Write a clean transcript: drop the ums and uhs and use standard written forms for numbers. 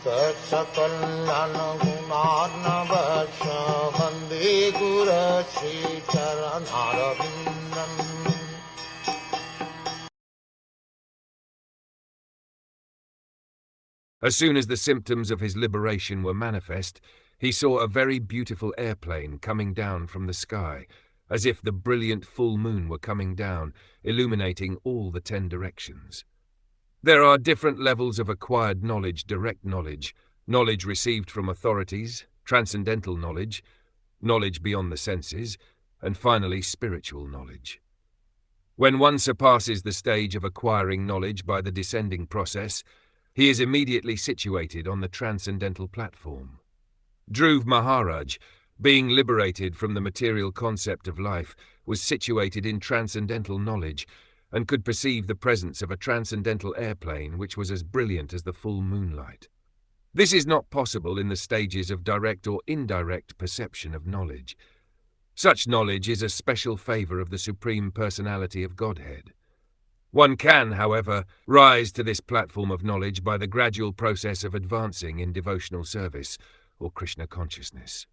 Saksakallan gunarnavasya Vande Guru Sri Charanarvindam. As soon as the symptoms of his liberation were manifest, he saw a very beautiful airplane coming down from the sky, as if the brilliant full moon were coming down, illuminating all the 10 directions. There are different levels of acquired knowledge: direct knowledge, knowledge received from authorities, transcendental knowledge, knowledge beyond the senses, and finally spiritual knowledge. When one surpasses the stage of acquiring knowledge by the descending process, he is immediately situated on the transcendental platform. Dhruv Maharaj, being liberated from the material concept of life, was situated in transcendental knowledge and could perceive the presence of a transcendental airplane which was as brilliant as the full moonlight. This is not possible in the stages of direct or indirect perception of knowledge. Such knowledge is a special favor of the Supreme Personality of Godhead. One can, however, rise to this platform of knowledge by the gradual process of advancing in devotional service or Krishna consciousness.